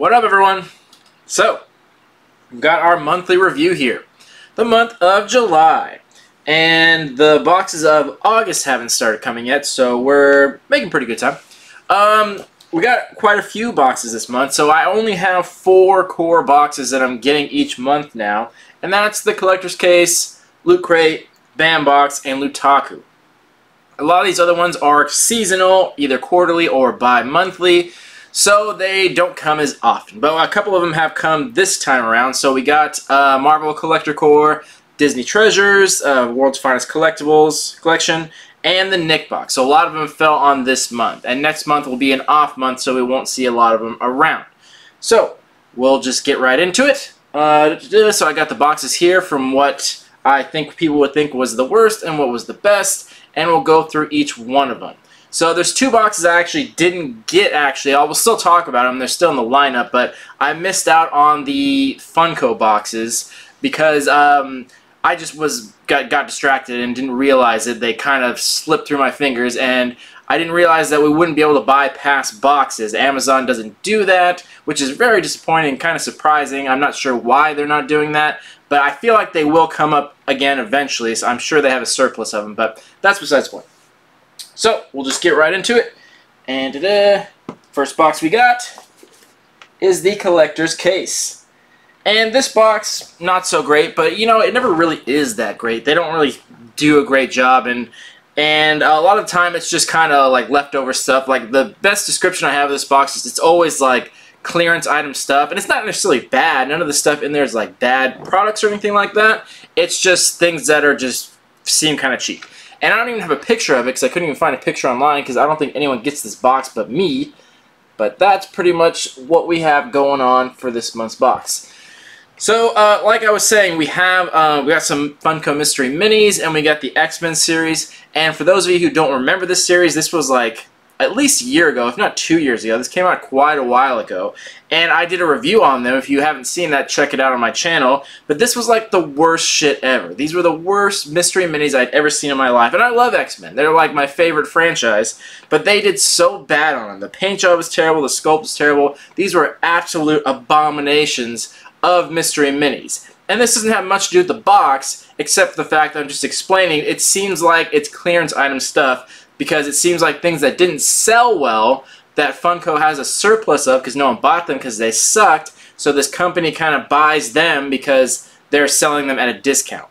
What up, everyone? So, we've got our monthly review here. The month of July. And the boxes of August haven't started coming yet, so we're making pretty good time. We got quite a few boxes this month, so I only have 4 core boxes that I'm getting each month now. And that's the Collector's Case, Loot Crate, Bam Box, and Lootaku. A lot of these other ones are seasonal, either quarterly or bi-monthly, so they don't come as often. But a couple of them have come this time around. So we got Marvel Collector Core, Disney Treasures, World's Finest Collectibles Collection, and the Nick Box. So a lot of them fell on this month. And next month will be an off month, so we won't see a lot of them around. So we'll just get right into it. So I got the boxes here from what I think people would think was the worst and what was the best, and we'll go through each one of them. So there's 2 boxes I actually didn't get, actually. I will still talk about them. They're still in the lineup, but I missed out on the Funko boxes because I just got distracted and didn't realize it. They kind of slipped through my fingers, and I didn't realize that we wouldn't be able to bypass boxes. Amazon doesn't do that, which is very disappointing and kind of surprising. I'm not sure why they're not doing that, but I feel like they will come up again eventually, so I'm sure they have a surplus of them, but that's besides the point. So, we'll just get right into it. And first box we got is the Collector's Case. And this box, not so great, but you know, it never really is that great. They don't really do a great job, and a lot of the time it's just kind of like leftover stuff. Like, the best description I have of this box is it's always like clearance item stuff, and it's not necessarily bad. None of the stuff in there is like bad products or anything like that. It's just things that are just seem kind of cheap. And I don't even have a picture of it because I couldn't even find a picture online because I don't think anyone gets this box but me. But that's pretty much what we have going on for this month's box. So, like I was saying, we got some Funko Mystery Minis, and we got the X-Men series. And for those of you who don't remember this series, this was like at least a year ago, if not 2 years ago. This came out quite a while ago, and I did a review on them. If you haven't seen that, check it out on my channel. But this was like the worst shit ever. These were the worst mystery minis I'd ever seen in my life, and I love X-Men. They're like my favorite franchise, but they did so bad on them. The paint job was terrible, the sculpt was terrible. These were absolute abominations of mystery minis. And this doesn't have much to do with the box, except for the fact that I'm just explaining. It seems like it's clearance item stuff, because it seems like things that didn't sell well that Funko has a surplus of because no one bought them because they sucked, so this company kind of buys them because they're selling them at a discount.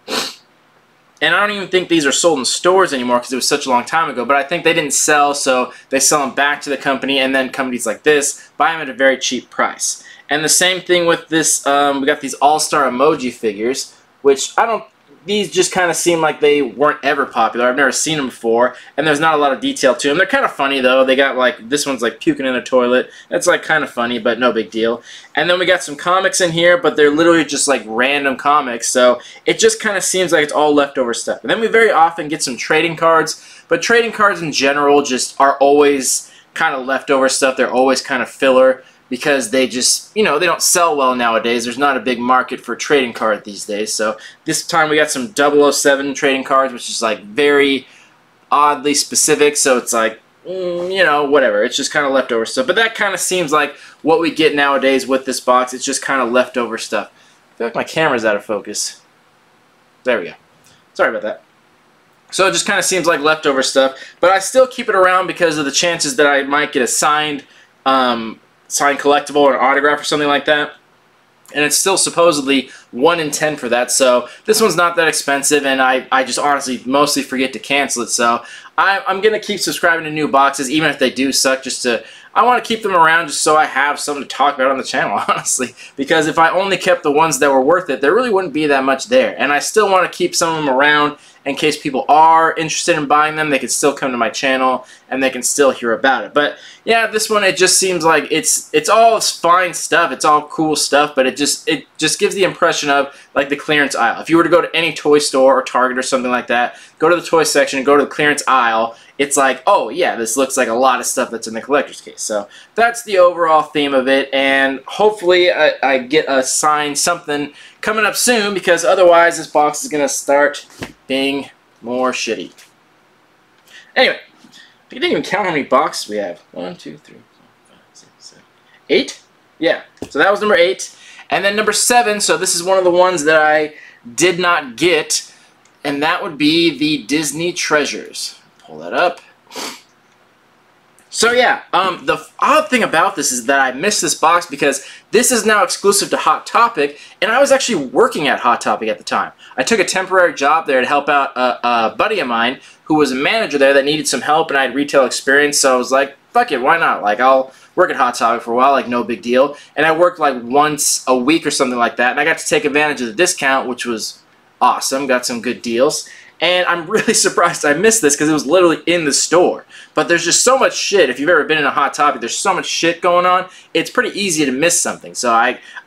And I don't even think these are sold in stores anymore because it was such a long time ago, but I think they didn't sell, so they sell them back to the company, and then companies like this buy them at a very cheap price. And the same thing with this, we got these all-star emoji figures, which these just kind of seem like they weren't ever popular. I've never seen them before, and there's not a lot of detail to them. They're kind of funny, though. They got, like, this one's, like, puking in a toilet. That's, like, kind of funny, but no big deal. And then we got some comics in here, but they're literally just, like, random comics, so it just kind of seems like it's all leftover stuff. And then we very often get some trading cards, but trading cards in general just are always kind of leftover stuff. They're always kind of filler, because they just, you know, they don't sell well nowadays. There's not a big market for trading cards these days. So this time we got some 007 trading cards, which is like very oddly specific. So it's like, you know, whatever. It's just kind of leftover stuff. But that kind of seems like what we get nowadays with this box. It's just kind of leftover stuff. I feel like my camera's out of focus. There we go. Sorry about that. So it just kind of seems like leftover stuff. But I still keep it around because of the chances that I might get a signed collectible or an autograph or something like that, and it's still supposedly 1 in 10 for that, so this one's not that expensive, and I just honestly mostly forget to cancel it, so I'm going to keep subscribing to new boxes, even if they do suck, I want to keep them around just so I have something to talk about on the channel, honestly, because if I only kept the ones that were worth it, there really wouldn't be that much there, and I still want to keep some of them around in case people are interested in buying them. They can still come to my channel and they can still hear about it. But yeah, this one, it just seems like it's all fine stuff. It's all cool stuff, but it just gives the impression of like the clearance aisle. If you were to go to any toy store or Target or something like that, go to the toy section and go to the clearance aisle, it's like, oh yeah, this looks like a lot of stuff that's in the collector's case. So that's the overall theme of it, and hopefully I get a sign something coming up soon, because otherwise this box is going to start being more shitty. Anyway, I didn't even count how many boxes we have. 1, 2, 3, 4, 5, 6, 7, 8? Yeah, so that was number 8. And then number 7, so this is one of the ones that I did not get, and that would be the Disney Treasures. Pull that up. So yeah, the odd thing about this is that I missed this box because this is now exclusive to Hot Topic, and I was actually working at Hot Topic at the time. I took a temporary job there to help out a buddy of mine who was a manager there that needed some help, and I had retail experience, so I was like, fuck it, why not? Like, I'll work at Hot Topic for a while, like, no big deal. And I worked like once a week or something like that, and I got to take advantage of the discount, which was awesome, got some good deals. And I'm really surprised I missed this because it was literally in the store. But there's just so much shit. If you've ever been in a Hot Topic, there's so much shit going on. It's pretty easy to miss something. So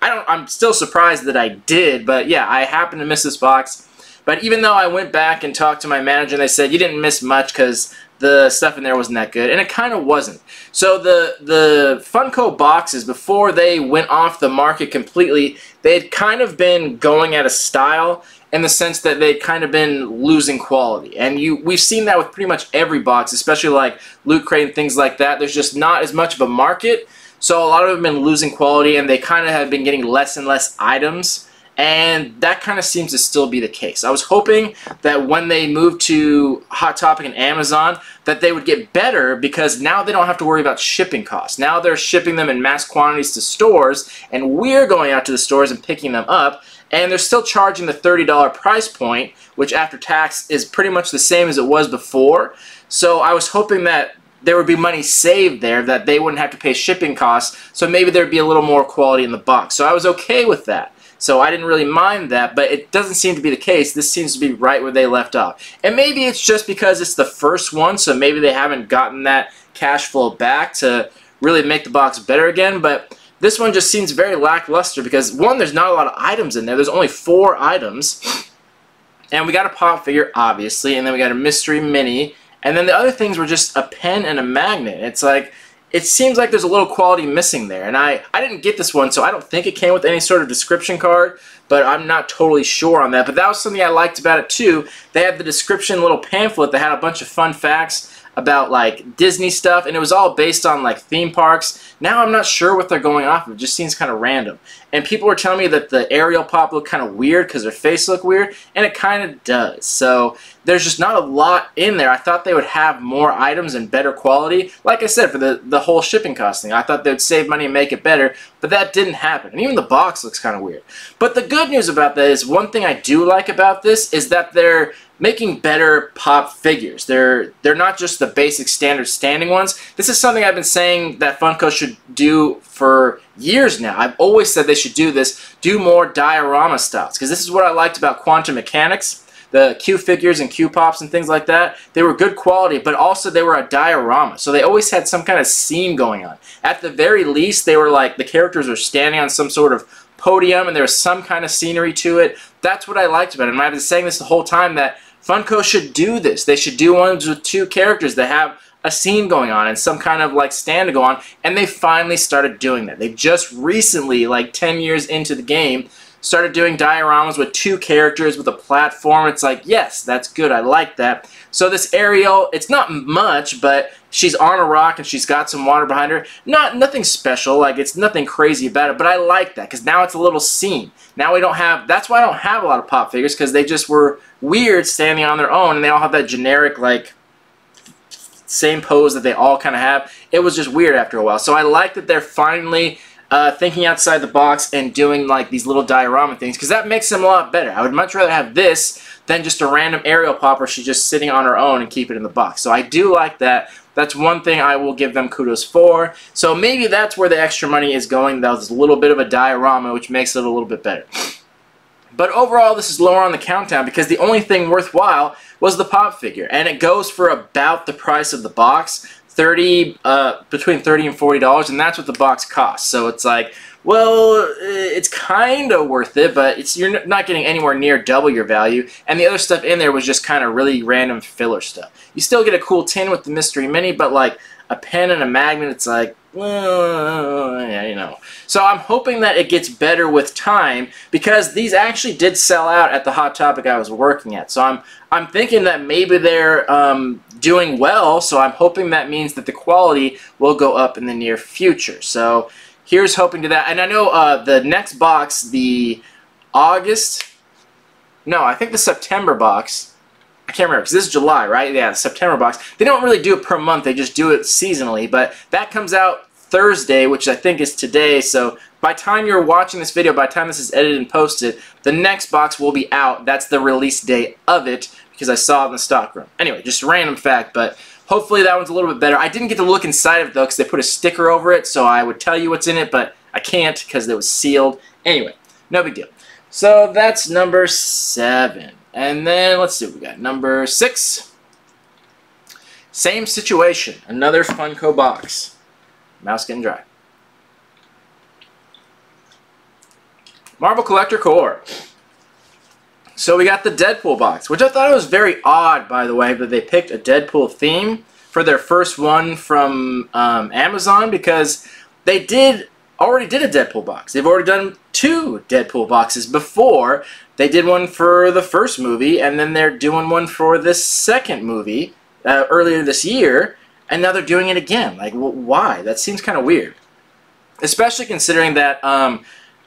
I'm still surprised that I did. But yeah, I happened to miss this box. But even though I went back and talked to my manager, and they said you didn't miss much because the stuff in there wasn't that good, and it kind of wasn't. So the Funko boxes, before they went off the market completely, they had kind of been going at a style in the sense that they'd kind of been losing quality. And we've seen that with pretty much every box, especially like Loot Crate and things like that. There's just not as much of a market, so a lot of them have been losing quality, and they kind of have been getting less and less items. And that kind of seems to still be the case. I was hoping that when they moved to Hot Topic and Amazon that they would get better, because now they don't have to worry about shipping costs. Now they're shipping them in mass quantities to stores, and we're going out to the stores and picking them up, and they're still charging the $30 price point, which after tax is pretty much the same as it was before. So I was hoping that there would be money saved there, that they wouldn't have to pay shipping costs, so maybe there'd be a little more quality in the box. So I was okay with that. So I didn't really mind that, but it doesn't seem to be the case. This seems to be right where they left off. And maybe it's just because it's the first one, so maybe they haven't gotten that cash flow back to really make the box better again, but this one just seems very lackluster because, one, there's not a lot of items in there. There's only 4 items. And we got a pop figure, obviously, and then we got a mystery mini, and then the other things were just a pen and a magnet. It's like, it seems like there's a little quality missing there, and I didn't get this one, so I don't think it came with any sort of description card, but I'm not totally sure on that. But that was something I liked about it too. They had the description little pamphlet that had a bunch of fun facts about like Disney stuff, and it was all based on like theme parks. Now I'm not sure what they're going off of. It just seems kind of random. And people were telling me that the Ariel pop looked kind of weird because their face looked weird, and it kind of does. So there's just not a lot in there. I thought they would have more items and better quality. Like I said, for the whole shipping cost thing, I thought they would save money and make it better, but that didn't happen. And even the box looks kind of weird. But the good news about that is, one thing I do like about this is that they're making better pop figures. They're not just the basic standard standing ones. This is something I've been saying that Funko should do for years now. I've always said they should do this, do more diorama styles, because this is what I liked about Quantum Mechanics. The Q figures and Q pops and things like that, they were good quality, but also they were a diorama. So they always had some kind of scene going on. At the very least, they were like, the characters were standing on some sort of podium and there was some kind of scenery to it. That's what I liked about it. And I've been saying this the whole time, that Funko should do this. They should do ones with 2 characters that have a scene going on and some kind of like stand to go on, and they finally started doing that. They've just recently, like 10 years into the game, started doing dioramas with 2 characters with a platform. It's like, yes, that's good. I like that. So this Ariel, it's not much, but she's on a rock and she's got some water behind her. Nothing special, like it's nothing crazy about it, but I like that because now it's a little scene. Now we don't have, that's why I don't have a lot of pop figures, because they just were weird standing on their own, and they all have that generic, like, same pose that they all kind of have. It was just weird after a while. So I like that they're finally thinking outside the box and doing like these little diorama things, because that makes them a lot better. I would much rather have this than just a random Ariel pop where she's just sitting on her own and keep it in the box. So I do like that. That's one thing I will give them kudos for. So maybe that's where the extra money is going. That was a little bit of a diorama, which makes it a little bit better. But overall, this is lower on the countdown because the only thing worthwhile was the pop figure, and it goes for about the price of the box, between $30 and $40, and that's what the box costs. So it's like, well, it's kind of worth it, but you're not getting anywhere near double your value, and the other stuff in there was just kind of really random filler stuff. You still get a cool tin with the Mystery Mini, but like a pen and a magnet, it's like, well, yeah, you know. So I'm hoping that it gets better with time, because these actually did sell out at the Hot Topic I was working at. So I'm thinking that maybe they're doing well, so I'm hoping that means that the quality will go up in the near future. So here's hoping to that. And I know the next box, the August, no, I think the September box, I can't remember, because this is July, right? Yeah, the September box. They don't really do it per month, they just do it seasonally, but that comes out Thursday, which I think is today, so by the time you're watching this video, by the time this is edited and posted, the next box will be out. That's the release date of it, because I saw it in the stockroom. Anyway, just a random fact, but hopefully that one's a little bit better. I didn't get to look inside of it, though, because they put a sticker over it, so I would tell you what's in it, but I can't because it was sealed. Anyway, no big deal. So that's number 7. And then, let's see what we got. Number 6. Same situation. Another Funko box. Mouse getting dry. Marvel Collector Core. So we got the Deadpool box, which I thought was very odd, by the way, that they picked a Deadpool theme for their first one from Amazon, because they already did a Deadpool box. They've already done 2 Deadpool boxes before. They did one for the first movie, and then they're doing one for this second movie earlier this year, and now they're doing it again. Like, why? That seems kind of weird. Especially considering that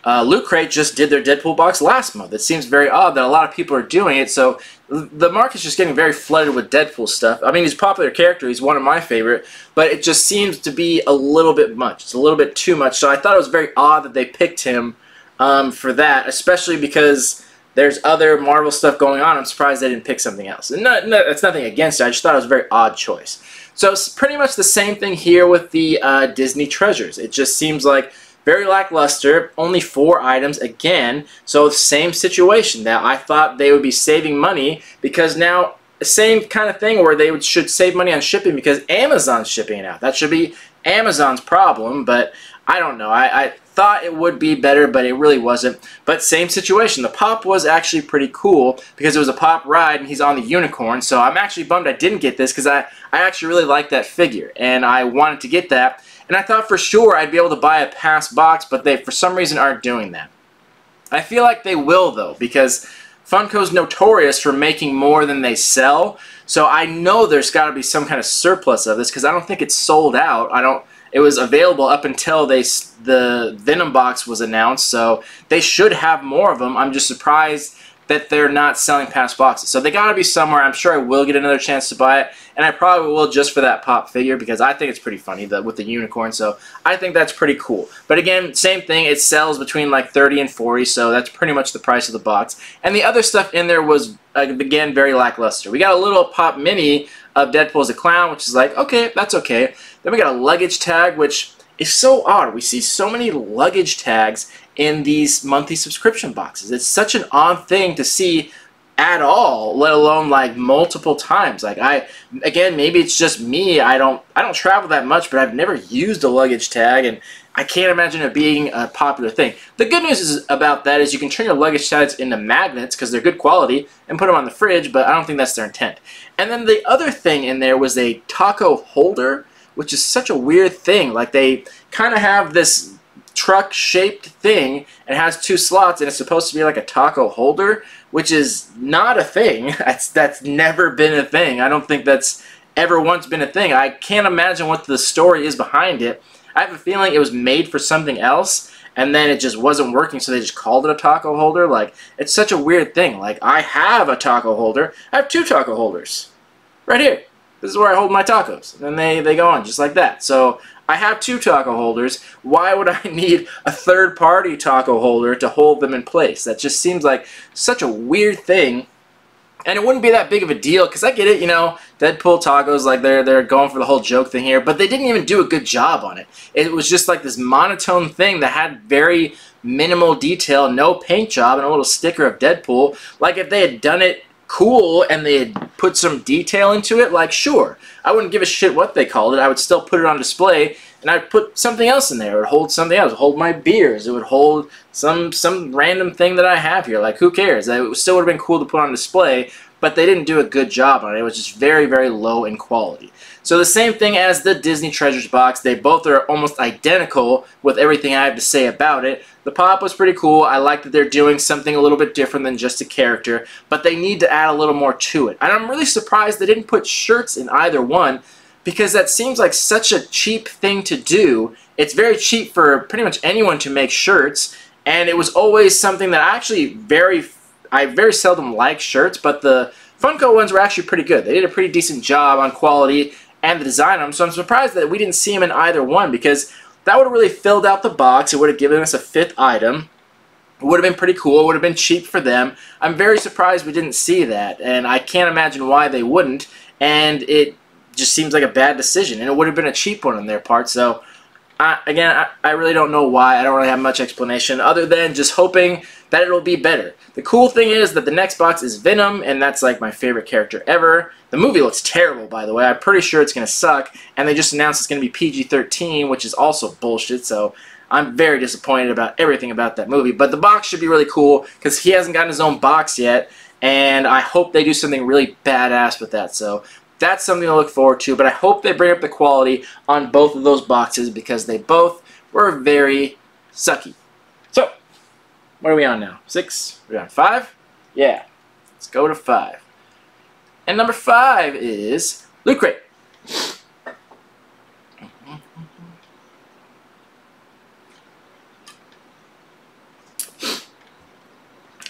Loot Crate just did their Deadpool box last month. It seems very odd that a lot of people are doing it, so the market's just getting very flooded with Deadpool stuff. I mean, he's a popular character, he's one of my favorite, but it just seems to be a little bit much. It's a little bit too much, so I thought it was very odd that they picked him for that, especially because there's other Marvel stuff going on. I'm surprised they didn't pick something else. And that's nothing against it, I just thought it was a very odd choice. So it's pretty much the same thing here with the Disney Treasures. It just seems like very lackluster, only 4 items again, so same situation. Now, I thought they would be saving money because now, same kind of thing where they should save money on shipping because Amazon's shipping it out. That should be Amazon's problem, but I don't know. I thought it would be better, but it really wasn't. But same situation. The Pop was actually pretty cool because it was a Pop ride and he's on the unicorn, so I'm actually bummed I didn't get this because I actually really like that figure, and I wanted to get that. And I thought for sure I'd be able to buy a past box, but they, for some reason, aren't doing that. I feel like they will, though, because Funko's notorious for making more than they sell, so I know there's got to be some kind of surplus of this, because I don't think it's sold out. It was available up until the Venom box was announced, so they should have more of them. I'm just surprised that they're not selling past boxes. So they got to be somewhere. I'm sure I will get another chance to buy it, and I probably will just for that Pop figure because I think it's pretty funny with the unicorn, so I think that's pretty cool. But again, same thing, it sells between like 30 and 40, so that's pretty much the price of the box. And the other stuff in there was, again, very lackluster. We got a little Pop Mini of Deadpool as a clown, which is like, okay, that's okay. Then we got a luggage tag, which is so odd. We see so many luggage tags in these monthly subscription boxes. It's such an odd thing to see at all, let alone like multiple times. Like again, maybe it's just me. I don't travel that much, but I've never used a luggage tag, and I can't imagine it being a popular thing. The good news about that is you can turn your luggage tags into magnets because they're good quality and put them on the fridge, but I don't think that's their intent. And then the other thing in there was a taco holder, which is such a weird thing. Like they kind of have this truck-shaped thing, and it has 2 slots, and it's supposed to be like a taco holder, which is not a thing. That's never been a thing. I don't think that's ever once been a thing. I can't imagine what the story is behind it. I have a feeling it was made for something else, and then it just wasn't working, so they just called it a taco holder. Like, it's such a weird thing. Like, I have a taco holder. I have 2 taco holders. Right here. This is where I hold my tacos. And then they go on, just like that. So, I have 2 taco holders. Why would I need a third-party taco holder to hold them in place? That just seems like such a weird thing. And it wouldn't be that big of a deal, because I get it, you know, Deadpool tacos, like they're going for the whole joke thing here, but they didn't even do a good job on it. It was just like this monotone thing that had very minimal detail, no paint job, and a little sticker of Deadpool. Like if they had done it cool and they had put some detail into it, like sure, I wouldn't give a shit what they called it. I would still put it on display, and I'd put something else in there. It would hold something else. It would hold my beers. It would hold some random thing that I have here. Like who cares? It still would have been cool to put on display, but they didn't do a good job on it. It was just very, very low in quality. So the same thing as the Disney Treasures box. They both are almost identical with everything I have to say about it. The Pop was pretty cool. I like that they're doing something a little bit different than just a character, but they need to add a little more to it. And I'm really surprised they didn't put shirts in either one, because that seems like such a cheap thing to do. It's very cheap for pretty much anyone to make shirts, and it was always something that I very seldom like shirts, but the Funko ones were actually pretty good. They did a pretty decent job on quality and the design of them, so I'm surprised that we didn't see them in either one, because that would have really filled out the box. It would have given us a 5th item. It would have been pretty cool. It would have been cheap for them. I'm very surprised we didn't see that, and I can't imagine why they wouldn't, and it just seems like a bad decision, and it would have been a cheap one on their part, so again, I really don't know why. I don't really have much explanation other than just hoping that it'll be better. The cool thing is that the next box is Venom, and that's like my favorite character ever. The movie looks terrible, by the way. I'm pretty sure it's going to suck, and they just announced it's going to be PG-13, which is also bullshit, so I'm very disappointed about everything about that movie. But the box should be really cool because he hasn't gotten his own box yet, and I hope they do something really badass with that. So that's something to look forward to, but I hope they bring up the quality on both of those boxes because they both were very sucky. So, what are we on now? 6? We're on 5? Yeah. Let's go to 5. And number 5 is Loot Crate.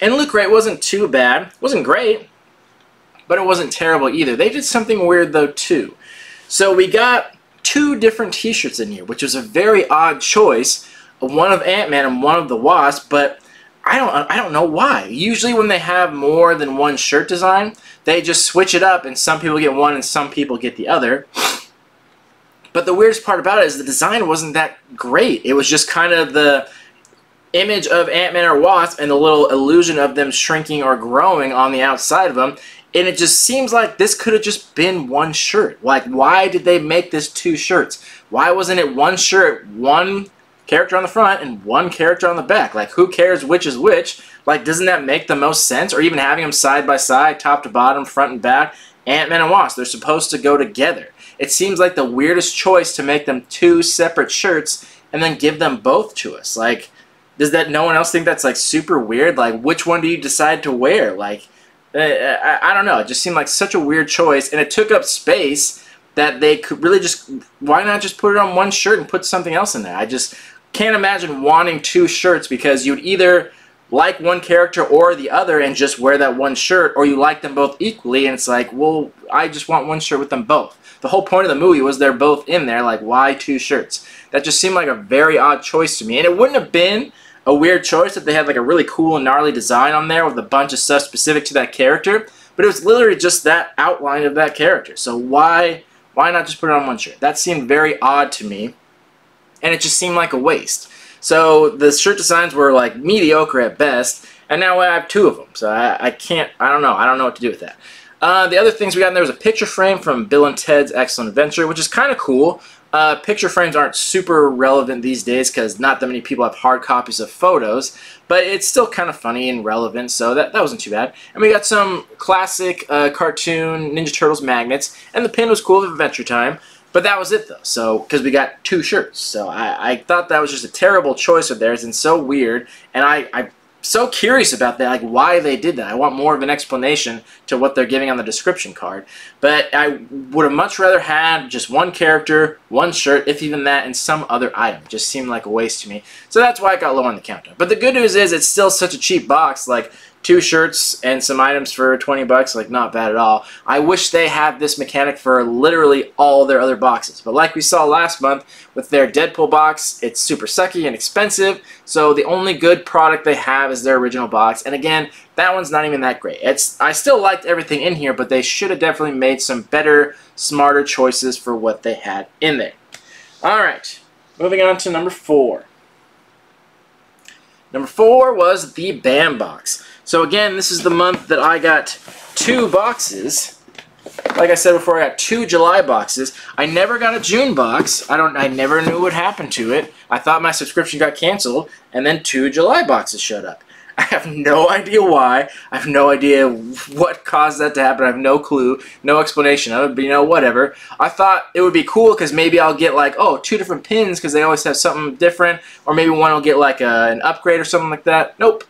And Loot Crate wasn't too bad. Wasn't great, but it wasn't terrible either. They did something weird though too. So we got 2 different t-shirts in here, which was a very odd choice. One of Ant-Man and one of the Wasp, but I don't know why. Usually when they have more than one shirt design, they just switch it up and some people get one and some people get the other. But the weirdest part about it is the design wasn't that great. It was just kind of the image of Ant-Man or Wasp and the little illusion of them shrinking or growing on the outside of them. And it just seems like this could have just been one shirt. Like, why did they make this 2 shirts? Why wasn't it one shirt, one character on the front and one character on the back? Like, who cares which is which? Like, doesn't that make the most sense? Or even having them side by side, top to bottom, front and back. Ant-Man and Wasp, they're supposed to go together. It seems like the weirdest choice to make them 2 separate shirts and then give them both to us. Like, does that no one else think that's like super weird? Like, which one do you decide to wear? Like, I don't know. It just seemed like such a weird choice, and it took up space that they could really just, why not just put it on one shirt and put something else in there? I just can't imagine wanting 2 shirts because you'd either like one character or the other and just wear that one shirt, or you like them both equally and it's like, well, I just want one shirt with them both. The whole point of the movie was they're both in there, like, why 2 shirts? That just seemed like a very odd choice to me, and it wouldn't have been a weird choice if they had like a really cool and gnarly design on there with a bunch of stuff specific to that character, but it was literally just that outline of that character. So why not just put it on one shirt? That seemed very odd to me, and it just seemed like a waste. So the shirt designs were like mediocre at best, and now I have 2 of them. So I don't know what to do with that. The other things we got in there was a picture frame from Bill and Ted's Excellent Adventure, which is kind of cool. Picture frames aren't super relevant these days because not that many people have hard copies of photos, but it's still kind of funny and relevant, so that wasn't too bad. And we got some classic cartoon Ninja Turtles magnets, and the pin was cool of Adventure Time, but that was it though, so because we got 2 shirts. So I thought that was just a terrible choice of theirs and so weird, and I'm so curious about that, like why they did that. I want more of an explanation to what they're giving on the description card. But I would have much rather had just one character, one shirt, if even that, and some other item. It just seemed like a waste to me. So that's why it got low on the countdown. But the good news is it's still such a cheap box, like 2 shirts and some items for 20 bucks, like not bad at all. I wish they had this mechanic for literally all their other boxes. But like we saw last month with their Deadpool box, it's super sucky and expensive. So the only good product they have is their original box. And again, that one's not even that great. I still liked everything in here, but they should have definitely made some better, smarter choices for what they had in there. Alright, moving on to number 4. Number 4 was the BAM box. So again, this is the month that I got 2 boxes. Like I said before, I got 2 July boxes. I never got a June box. I never knew what happened to it. I thought my subscription got canceled, and then 2 July boxes showed up. I have no idea why. I have no idea what caused that to happen. I have no clue, no explanation of it, but you know, whatever. I thought it would be cool because maybe I'll get like, oh, 2 different pins because they always have something different, or maybe one will get like an upgrade or something like that. Nope.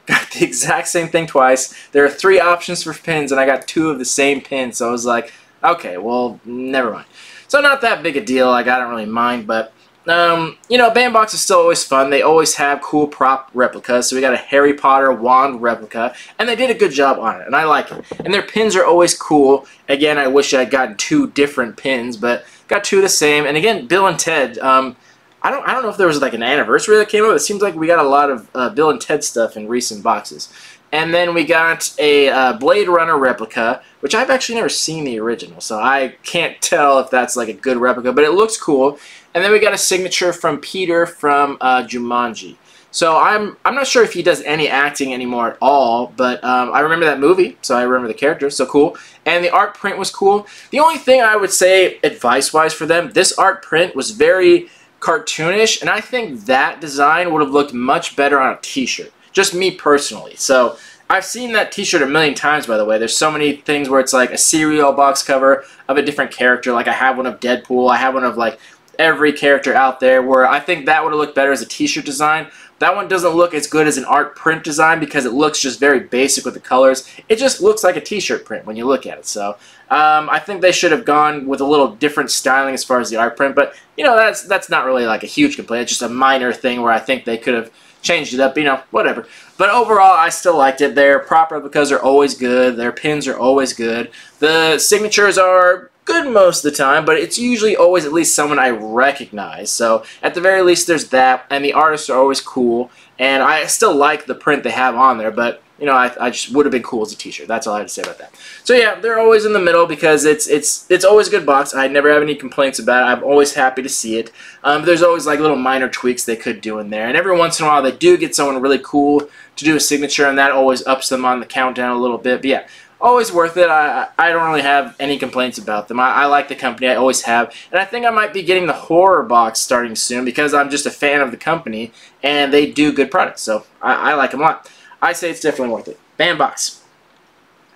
Got the exact same thing twice. There are 3 options for pins, and I got 2 of the same pin, so I was like, okay, well, never mind. So not that big a deal. Like, I don't really mind, but you know, bandbox is still always fun. They always have cool prop replicas. So we got a Harry Potter wand replica, and they did a good job on it, and I like it. And their pins are always cool. Again, I wish I had gotten 2 different pins, but got 2 the same. And again, Bill and Ted. I don't know if there was like an anniversary that came up. It seems like we got a lot of Bill and Ted stuff in recent boxes. And then we got a Blade Runner replica, which I've actually never seen the original, so I can't tell if that's like a good replica, but it looks cool. And then we got a signature from Peter from Jumanji. So I'm not sure if he does any acting anymore at all, but I remember that movie, so I remember the character, so cool. And the art print was cool. The only thing I would say advice-wise for them, this art print was very cartoonish, and I think that design would have looked much better on a t-shirt. Just me personally. So I've seen that t-shirt a million times, by the way. There's so many things where it's like a cereal box cover of a different character. Like I have one of Deadpool. I have one of like every character out there, where I think that would have looked better as a t-shirt design. That one doesn't look as good as an art print design because it looks just very basic with the colors. It just looks like a t-shirt print when you look at it. So I think they should have gone with a little different styling as far as the art print. But you know, that's not really like a huge complaint. It's just a minor thing where I think they could have changed it up, you know, whatever. But overall, I still liked it. Their prop replicas are always good. Their pins are always good. The signatures are good most of the time, but it's usually always at least someone I recognize. So at the very least, there's that. And the artists are always cool. And I still like the print they have on there, but you know, I just would have been cool as a t-shirt. That's all I have to say about that. So yeah, they're always in the middle because it's always a good box. I never have any complaints about it. I'm always happy to see it. There's always like little minor tweaks they could do in there. And every once in a while they do get someone really cool to do a signature, and that always ups them on the countdown a little bit. But yeah, always worth it. I don't really have any complaints about them. I like the company. I always have. And I think I might be getting the horror box starting soon because I'm just a fan of the company and they do good products. So I like them a lot. I say it's definitely worth it. Bandbox.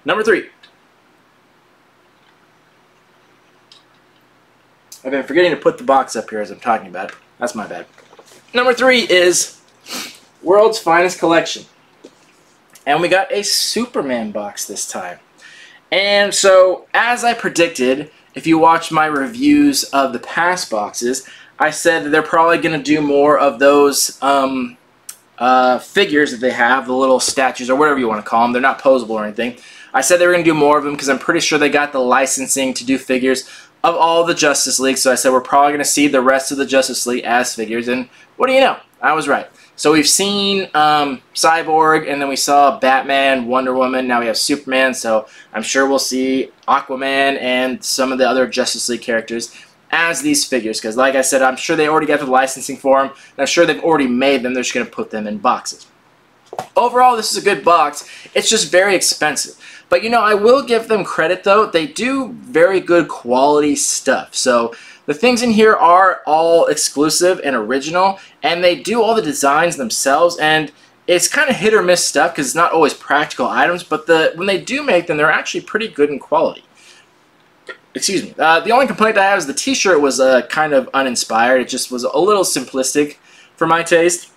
Number 3. I've been forgetting to put the box up here as I'm talking about it. That's my bad. Number 3 is World's Finest Collection. And we got a Superman box this time. And so, as I predicted, if you watch my reviews of the past boxes, I said that they're probably going to do more of those figures that they have, the little statues or whatever you want to call them. They're not posable or anything. I said they were going to do more of them because I'm pretty sure they got the licensing to do figures of all the Justice League. So I said we're probably going to see the rest of the Justice League as figures. And what do you know? I was right. So we've seen Cyborg, and then we saw Batman, Wonder Woman. Now we have Superman. So I'm sure we'll see Aquaman and some of the other Justice League characters as these figures, because like I said, I'm sure they already got the licensing for them, and I'm sure they've already made them. They're just going to put them in boxes. Overall, this is a good box. It's just very expensive. But, you know, I will give them credit, though. They do very good quality stuff. So the things in here are all exclusive and original, and they do all the designs themselves, and it's kind of hit or miss stuff because it's not always practical items, but when they do make them, they're actually pretty good in quality. Excuse me. The only complaint I have is the t-shirt was kind of uninspired. It just was a little simplistic for my taste.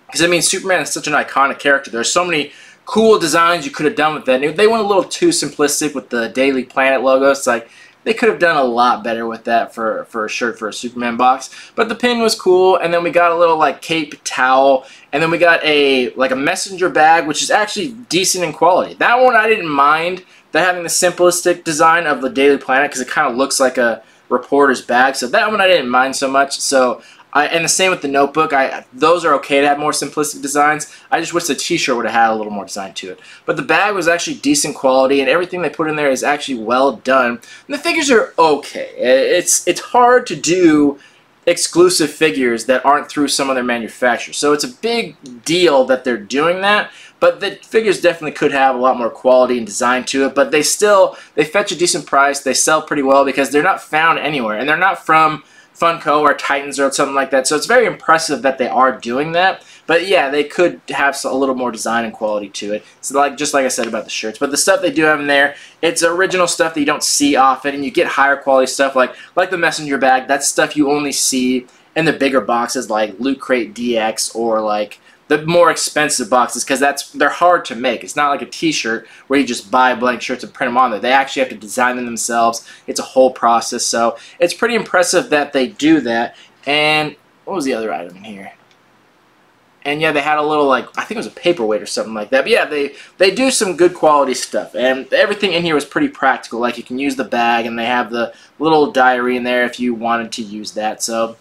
Because, I mean, Superman is such an iconic character. There's so many cool designs you could have done with that. And they went a little too simplistic with the Daily Planet logo. It's like, they could have done a lot better with that for a shirt for a Superman box. But the pin was cool, and then we got a little like cape towel, and then we got a messenger bag, which is actually decent in quality. That one I didn't mind, that having the simplistic design of the Daily Planet, because it kind of looks like a reporter's bag. So that one I didn't mind so much. So and the same with the notebook. Those are okay to have more simplistic designs. I just wish the t-shirt would have had a little more design to it. But the bag was actually decent quality, and everything they put in there is actually well done. And the figures are okay. It's hard to do exclusive figures that aren't through some other manufacturer. So it's a big deal that they're doing that. But the figures definitely could have a lot more quality and design to it. But they fetch a decent price. They sell pretty well because they're not found anywhere, and they're not from Funko or Titans or something like that. So it's very impressive that they are doing that. But yeah, they could have a little more design and quality to it. So just like I said about the shirts. But the stuff they do have in there, it's original stuff that you don't see often, and you get higher quality stuff like the messenger bag. That's stuff you only see in the bigger boxes like Loot Crate DX or like the more expensive boxes, because they're hard to make. It's not like a t-shirt where you just buy blank shirts and print them on there. They actually have to design them themselves. It's a whole process, so it's pretty impressive that they do that. And what was the other item in here? And yeah, they had a little, like, I think it was a paperweight or something like that. But yeah, they do some good quality stuff. And everything in here was pretty practical. Like, you can use the bag, and they have the little diary in there if you wanted to use that. So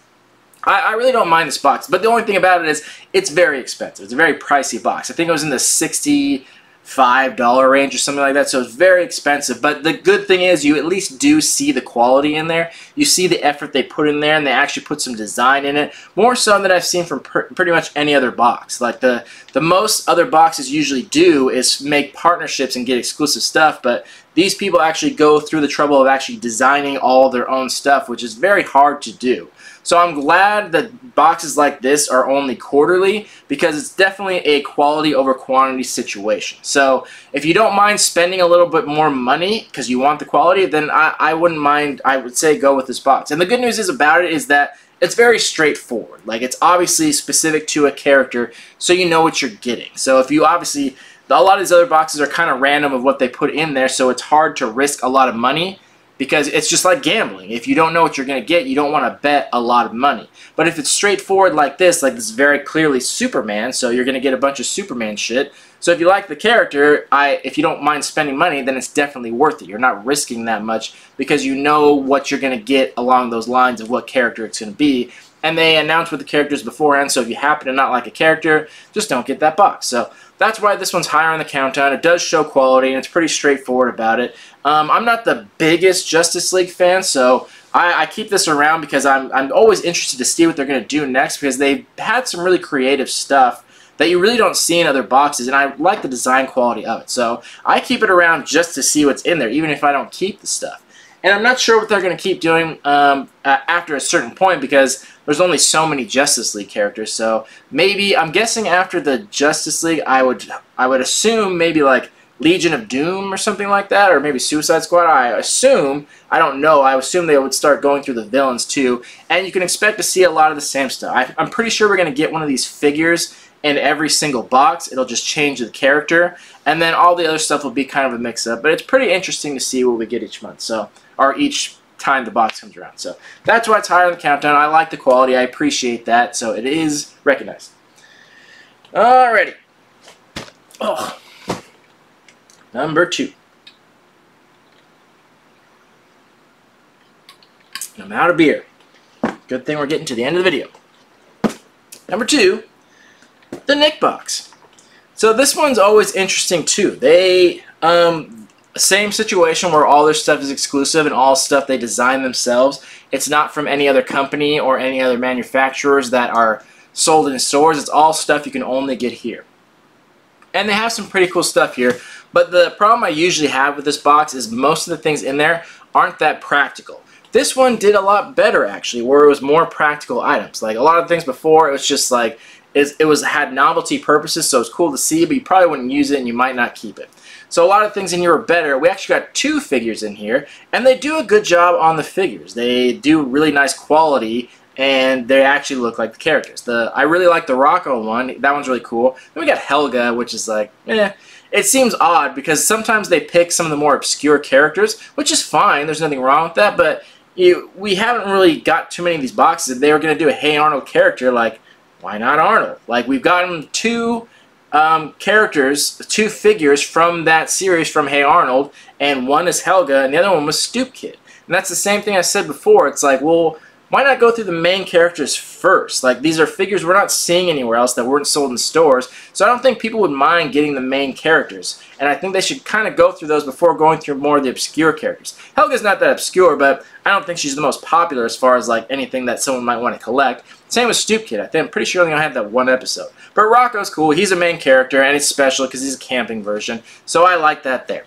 I really don't mind this box. But the only thing about it is it's very expensive. It's a very pricey box. I think it was in the $65 range or something like that, so it's very expensive. But the good thing is you at least do see the quality in there. You see the effort they put in there, and they actually put some design in it, more so than I've seen from pretty much any other box. Like the most other boxes usually do is make partnerships and get exclusive stuff, but these people actually go through the trouble of actually designing all their own stuff, which is very hard to do. So I'm glad that boxes like this are only quarterly, because it's definitely a quality over quantity situation. So if you don't mind spending a little bit more money because you want the quality, then I wouldn't mind. I would say go with this box. And the good news is about it is that it's very straightforward. Like, it's obviously specific to a character, so you know what you're getting. So if you obviously, a lot of these other boxes are kind of random of what they put in there, so it's hard to risk a lot of money, because it's just like gambling. If you don't know what you're going to get, you don't want to bet a lot of money. But if it's straightforward like this is very clearly Superman, so you're going to get a bunch of Superman shit. So if you like the character, if you don't mind spending money, then it's definitely worth it. You're not risking that much because you know what you're going to get along those lines of what character it's going to be. And they announce what the character is beforehand, so if you happen to not like a character, just don't get that box. So that's why this one's higher on the countdown. It does show quality, and it's pretty straightforward about it. I'm not the biggest Justice League fan, so I keep this around because I'm always interested to see what they're going to do next, because they've had some really creative stuff that you really don't see in other boxes, and I like the design quality of it. So I keep it around just to see what's in there, even if I don't keep the stuff. And I'm not sure what they're going to keep doing after a certain point, because there's only so many Justice League characters. So maybe, I'm guessing after the Justice League, I would assume maybe like Legion of Doom or something like that, or maybe Suicide Squad. I assume, I don't know, I assume they would start going through the villains too. And you can expect to see a lot of the same stuff. I'm pretty sure we're going to get one of these figures in every single box. It'll just change the character, and then all the other stuff will be kind of a mix-up. But it's pretty interesting to see what we get each month, so, or each time the box comes around. So that's why it's higher on the countdown. I like the quality. I appreciate that, so it is recognized. Alrighty. Oh. Number 2. I'm out of beer. Good thing we're getting to the end of the video. Number 2. The Nick box. So this one's always interesting too. They, same situation where all their stuff is exclusive and all stuff they design themselves. It's not from any other company or any other manufacturers that are sold in stores. It's all stuff you can only get here. And they have some pretty cool stuff here. But the problem I usually have with this box is most of the things in there aren't that practical. This one did a lot better actually, where it was more practical items. Like a lot of things before, it was just like, it had novelty purposes, so it's cool to see, but you probably wouldn't use it and you might not keep it. So a lot of things in here are better. We actually got 2 figures in here, and they do a good job on the figures. They do really nice quality, and they actually look like the characters. I really like the Rocco one. That one's really cool. Then we got Helga, which is like, It seems odd because sometimes they pick some of the more obscure characters, which is fine. There's nothing wrong with that, but we haven't really got too many of these boxes. If they were going to do a Hey Arnold character, like, why not Arnold? Like, we've gotten 2 characters, 2 figures from that series from Hey Arnold, and one is Helga, and the other one was Stoop Kid. And that's the same thing I said before. It's like, well, why not go through the main characters first? Like, these are figures we're not seeing anywhere else that weren't sold in stores, so I don't think people would mind getting the main characters. And I think they should kind of go through those before going through more of the obscure characters. Helga's not that obscure, but I don't think she's the most popular as far as like anything that someone might want to collect. Same with Stoop Kid. I'm pretty sure only I have that 1 episode. But Rocco's cool. He's a main character, and it's special because he's a camping version, so I like that there.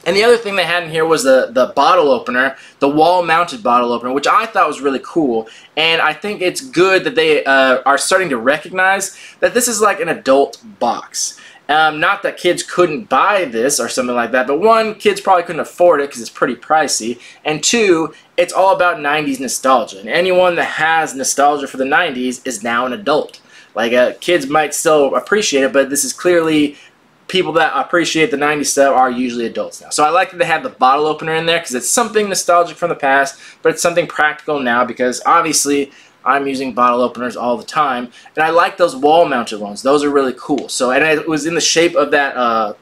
And the other thing they had in here was the bottle opener, the wall-mounted bottle opener, which I thought was really cool. And I think it's good that they are starting to recognize that this is like an adult box. Not that kids couldn't buy this or something like that, but 1, kids probably couldn't afford it because it's pretty pricey, and 2, it's all about 90s nostalgia. And anyone that has nostalgia for the 90s is now an adult. Like kids might still appreciate it, but this is clearly people that appreciate the 90s stuff are usually adults now. So I like that they have the bottle opener in there because it's something nostalgic from the past, but it's something practical now because obviously I'm using bottle openers all the time, and I like those wall-mounted ones. Those are really cool. So, and it was in the shape of that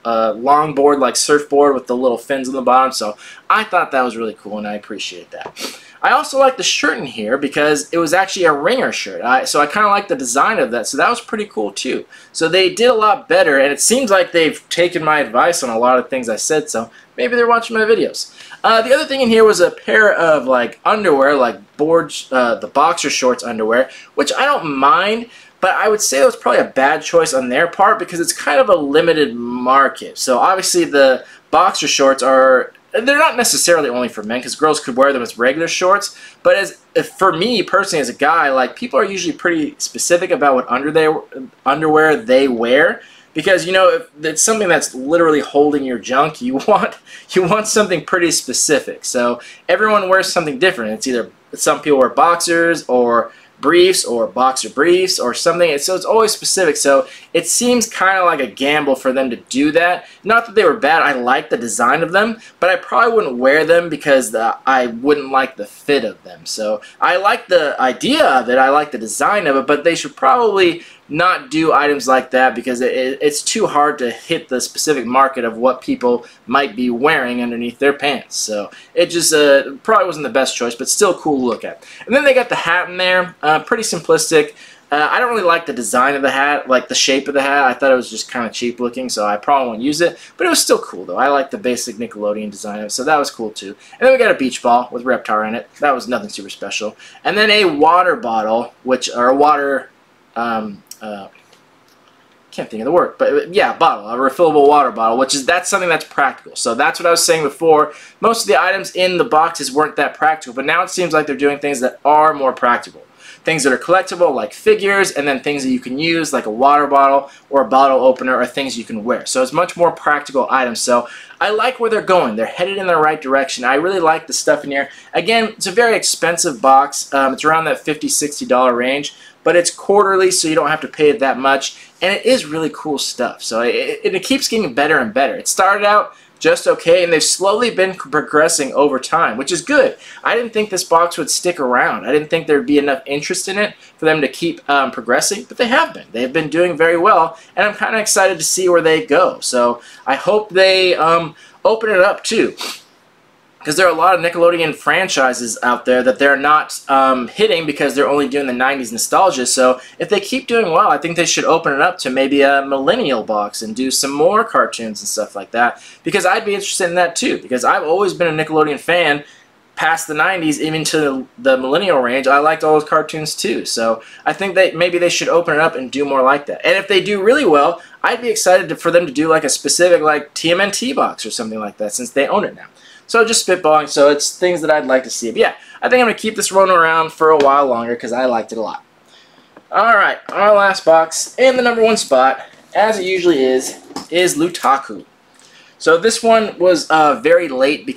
longboard, like surfboard with the little fins on the bottom. So I thought that was really cool, and I appreciate that. I also like the shirt in here because it was actually a ringer shirt. So I kind of like the design of that. So that was pretty cool too. So they did a lot better, and it seems like they've taken my advice on a lot of things I said. So maybe they're watching my videos. The other thing in here was a pair of like underwear, like the boxer shorts underwear, which I don't mind, but I would say it was probably a bad choice on their part because it's kind of a limited market. So obviously the boxer shorts they're not necessarily only for men because girls could wear them as regular shorts, but for me personally as a guy, like people are usually pretty specific about what underwear they wear. Because, you know, if it's something that's literally holding your junk, you want something pretty specific. So everyone wears something different. It's either some people wear boxers or briefs or boxer briefs or something. So it's always specific. So it seems kind of like a gamble for them to do that. Not that they were bad. I like the design of them, but I probably wouldn't wear them because I wouldn't like the fit of them. So I like the idea of it. I like the design of it, but they should probably not do items like that because it's too hard to hit the specific market of what people might be wearing underneath their pants. So it just probably wasn't the best choice, but still cool to look at. And then they got the hat in there, pretty simplistic. I don't really like the design of the hat, like the shape of the hat. I thought it was just kind of cheap looking, so I probably won't use it. But it was still cool, though. I like the basic Nickelodeon design of it, so that was cool, too. And then we got a beach ball with Reptar in it. That was nothing super special. And then a water bottle, or a water... can't think of the word, but yeah, bottle, a refillable water bottle, that's something that's practical. So that's what I was saying before. Most of the items in the boxes weren't that practical, but now it seems like they're doing things that are more practical. Things that are collectible, like figures, and then things that you can use, like a water bottle or a bottle opener, or things you can wear. So it's much more practical items. So I like where they're going. They're headed in the right direction. I really like the stuff in here. Again, it's a very expensive box. It's around that $50, $60 range, but it's quarterly, so you don't have to pay it that much. And it is really cool stuff. So it keeps getting better and better. It started out just okay, and they've slowly been progressing over time, which is good. I didn't think this box would stick around. I didn't think there'd be enough interest in it for them to keep progressing, but they have been. They've been doing very well, and I'm kind of excited to see where they go. So I hope they open it up too, because there are a lot of Nickelodeon franchises out there that they're not hitting because they're only doing the 90s nostalgia. So if they keep doing well, I think they should open it up to maybe a millennial box and do some more cartoons and stuff like that, because I'd be interested in that too, because I've always been a Nickelodeon fan past the 90s, even to the millennial range. I liked all those cartoons too. So I think that maybe they should open it up and do more like that. And if they do really well, I'd be excited for them to do like a specific like TMNT box or something like that, since they own it now. So just spitballing, so it's things that I'd like to see. But yeah, I think I'm going to keep this rolling around for a while longer because I liked it a lot. Alright, our last box, and the #1 spot, as it usually is Lootaku. So this one was very late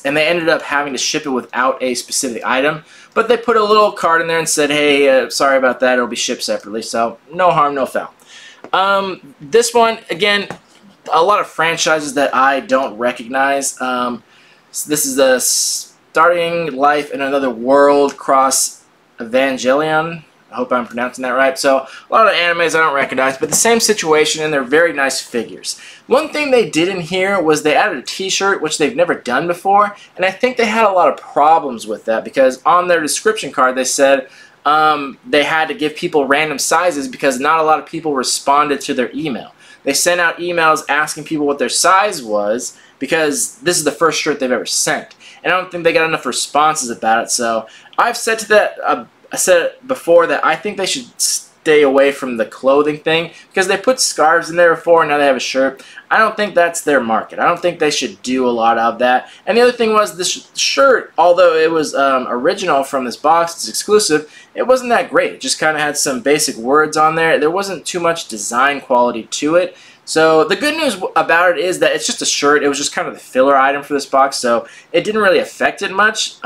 and they ended up having to ship it without a specific item. But they put a little card in there and said, hey, sorry about that, it'll be shipped separately. So no harm, no foul. This one, again, a lot of franchises that I don't recognize. So this is the Starting Life in Another World Cross Evangelion. I hope I'm pronouncing that right. So a lot of animes I don't recognize, but the same situation, and they're very nice figures. One thing they did in here was they added a t-shirt, which they've never done before, and I think they had a lot of problems with that because on their description card they said they had to give people random sizes because not a lot of people responded to their email. They sent out emails asking people what their size was because this is the first shirt they've ever sent. And I don't think they got enough responses about it. So I've said to that, I said before that I think they should stay away from the clothing thing because they put scarves in there before and now they have a shirt. I don't think that's their market. I don't think they should do a lot of that. And the other thing was this shirt, although it was original from this box, it's exclusive, it wasn't that great. It just kind of had some basic words on there. There wasn't too much design quality to it. So the good news about it is that it's just a shirt. It was just kind of the filler item for this box, so it didn't really affect it much.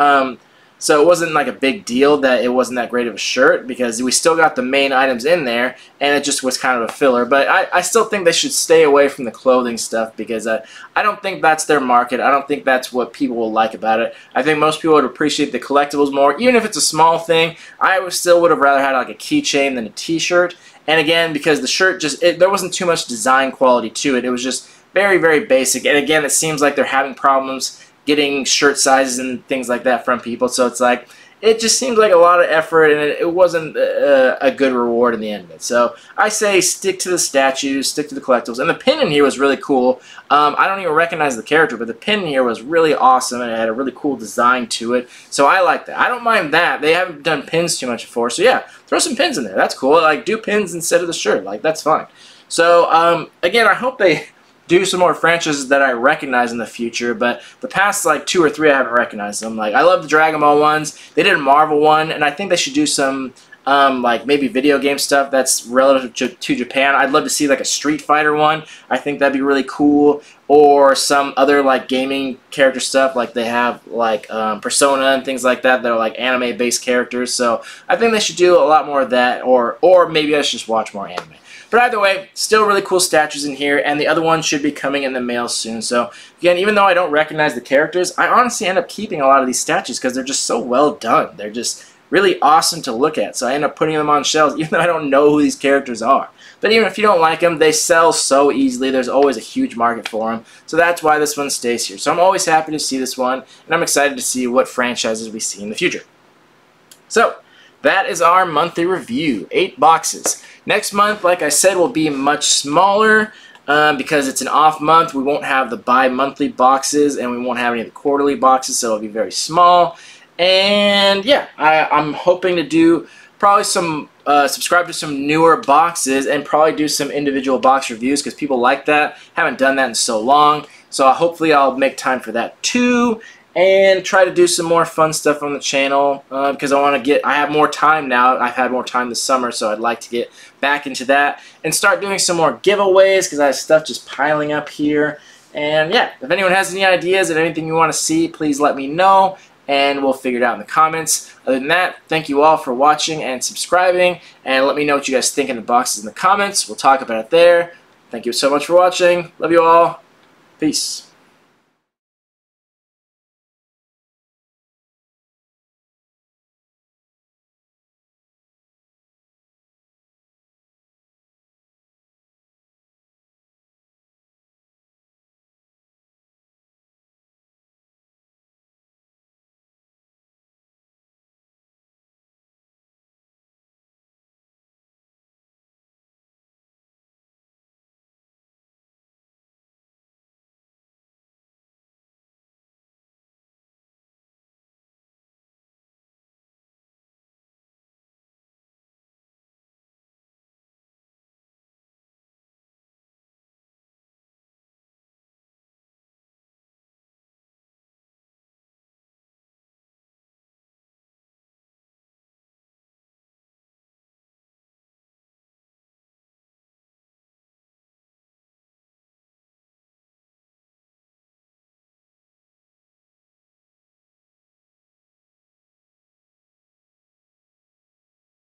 So it wasn't like a big deal that it wasn't that great of a shirt, because we still got the main items in there, and it just was kind of a filler. But I still think they should stay away from the clothing stuff, because I don't think that's their market. I don't think that's what people will like about it. I think most people would appreciate the collectibles more. Even if it's a small thing, I still would have rather had like a keychain than a t-shirt. And again, because the shirt there wasn't too much design quality to it. It was just very, very basic. And again, it seems like they're having problems getting shirt sizes and things like that from people. So it's like, it just seems like a lot of effort, and it wasn't a good reward in the end of it. So I say stick to the statues, stick to the collectibles. And the pin in here was really cool. I don't even recognize the character, but the pin in here was really awesome, and it had a really cool design to it. So I like that. I don't mind that. They haven't done pins too much before. So yeah, throw some pins in there. That's cool. Like, do pins instead of the shirt. Like, that's fine. So again, I hope they do some more franchises that I recognize in the future, but the past like 2 or 3 I haven't recognized them. Like, I love the Dragon Ball ones. They did a Marvel one, and I think they should do some like maybe video game stuff that's relative to Japan. I'd love to see like a Street Fighter one. I think that'd be really cool. Or some other like gaming character stuff, like they have like Persona and things like that that are like anime based characters. So I think they should do a lot more of that, or maybe I should just watch more anime. But either way, still really cool statues in here, and the other one should be coming in the mail soon. So again, even though I don't recognize the characters, I honestly end up keeping a lot of these statues because they're just so well done. They're just really awesome to look at. So I end up putting them on shelves even though I don't know who these characters are. But even if you don't like them, they sell so easily. There's always a huge market for them. So that's why this one stays here. So I'm always happy to see this one, and I'm excited to see what franchises we see in the future. So that is our monthly review. 8 boxes. Next month, like I said, will be much smaller because it's an off month. We won't have the bi-monthly boxes, and we won't have any of the quarterly boxes, so it'll be very small. And yeah, I'm hoping to do probably some, subscribe to some newer boxes, and probably do some individual box reviews because people like that. Haven't done that in so long. So hopefully I'll make time for that too. And try to do some more fun stuff on the channel because I have more time now. I've had more time this summer, so I'd like to get back into that and start doing some more giveaways because I have stuff just piling up here. And yeah, if anyone has any ideas and anything you want to see, please let me know, and we'll figure it out in the comments. Other than that, thank you all for watching and subscribing, and let me know what you guys think in the boxes in the comments. We'll talk about it there. Thank you so much for watching. Love you all. Peace.